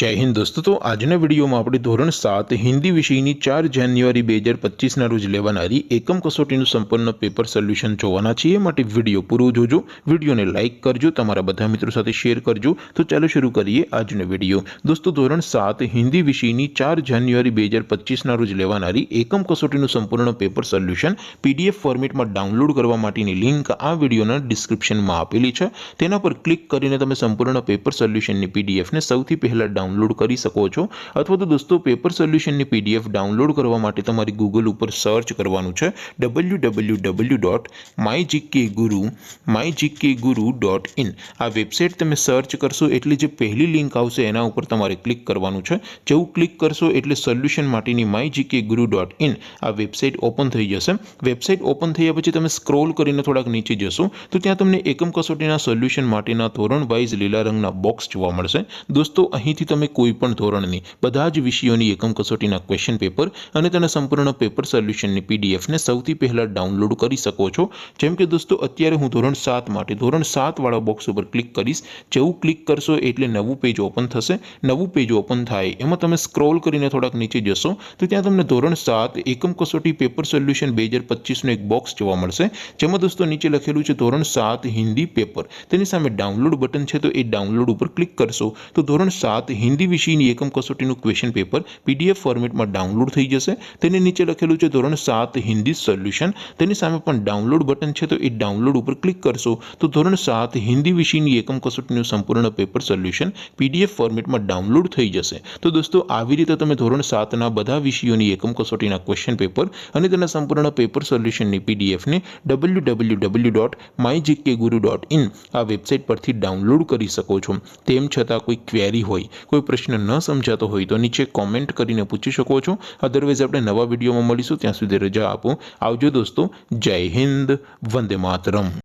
जय हिंद दोस्तों। तो આજના વિડીયોમાં આપણે ધોરણ 7 હિન્દી વિષયની 4 જાન્યુઆરી 2025ના રોજ લેવાનારી એકમ કસોટીનું સંપૂર્ણ પેપર સોલ્યુશન જોવાના છીએ। માટે વિડીયો પૂરો જોજો, વિડીયોને લાઇક કરજો, તમારા બધા મિત્રો સાથે શેર કરજો। તો ચાલો શરૂ કરીએ આજનો વિડીયો। દોસ્તો ધોરણ 7 હિન્દી વિષયની 4 જાન્યુઆરી 2025ના રોજ લેવાનારી એકમ કસોટીનું સંપૂર્ણ પેપર સોલ્યુશન પીડીએફ ફોર્મેટમાં ડાઉનલોડ કરવા માટેની લિંક આ વિડીયોના ડિસ્ક્રિપ્શનમાં આપેલી છે। તેના પર ક્લિક કરીને તમે સંપૂર્ણ પેપર સોલ્યુશનની પીડીએફને સૌથી પહેલા डाउनलॉड कर सको छो। अथवा तो दोस्तों पेपर सोल्यूशन की पीडीएफ डाउनलॉड करवा माटे तमारी गूगल पर सर्च करवानुं छे www.mygkguru.in। आ वेबसाइट तमे सर्च करशो एटले जे पहली लिंक आवशे एना उपर तमारे क्लिक करवानुं छे। जेवुं क्लिक करशो एटले सोल्यूशन माटेनी mygkguru.in आ वेबसाइट ओपन थई जशे। वेबसाइट ओपन थया पछी तमे स्क्रॉल करीने थोड़ाक नीचे जशो तो त्यां तमने एकम कसोटीना सोल्यूशन माटेना धोरण वाइज लीला रंगना बॉक्स जोवा मळशे। दोस्तों અહીંથી તમે કોઈ પણ ધોરણની બધા જ વિષયોની એકમ કસોટીના ક્વેશ્ચન પેપર અને તેના સંપૂર્ણ પેપર સોલ્યુશનની પીડીએફને સૌથી પહેલા ડાઉનલોડ કરી શકો છો। જેમ કે દોસ્તો અત્યારે હું ધોરણ 7 માટે ધોરણ 7 વાળા બોક્સ ઉપર ક્લિક કરીશ। જેવું ક્લિક કરશો એટલે નવું પેજ ઓપન થશે। નવું પેજ ઓપન થાય એમાં તમે સ્ક્રોલ કરીને થોડાક નીચે જશો તો ત્યાં તમને ધોરણ 7 એકમ કસોટી પેપર સોલ્યુશન 2025નું એક બોક્સ જોવા મળશે। જેમાં દોસ્તો નીચે લખેલું છે ધોરણ 7 હિન્દી પેપર। તેની સામે ડાઉનલોડ બટન છે તો એ ડાઉનલોડ ઉપર ક્લિક કરશો તો ધોરણ 7 हिंदी विषयनी एकम कसोटीનું क्वेश्चन पेपर पीडीएफ फॉर्मेट में डाउनलॉड थई जशे। तेने नीचे लखेलुं छे धोरण 7 हिंदी सोल्यूशन। तेनी सामे पण डाउनलॉड बटन छे तो ए डाउनलॉड पर क्लिक करशो तो धोरण 7 हिंदी विषयनी एकम कसोटीનું संपूर्ण पेपर सोल्यूशन पीडीएफ फॉर्मेट में डाउनलॉड थई जशे। तो दोस्तों આવી રીતે તમે ધોરણ 7 ના બધા વિષયોની એકમ કસોટીના ક્વેશ્ચન પેપર અને તેના સંપૂર્ણ પેપર સોલ્યુશનની પીડીએફ ને www.mygkguru.in આ વેબસાઇટ પરથી ડાઉનલોડ કરી શકો છો। તેમ છતાં કોઈ ક્વેરી હોય, कोई प्रश्न न समझातो हो तो नीचे कॉमेंट करीने पूछी सको छो। अदरवाइज आपणे नवा विडियो में मळीशुं, त्यां सुधी रजा आपो। आवजो दोस्तों। जय हिंद, वंदे मातरम।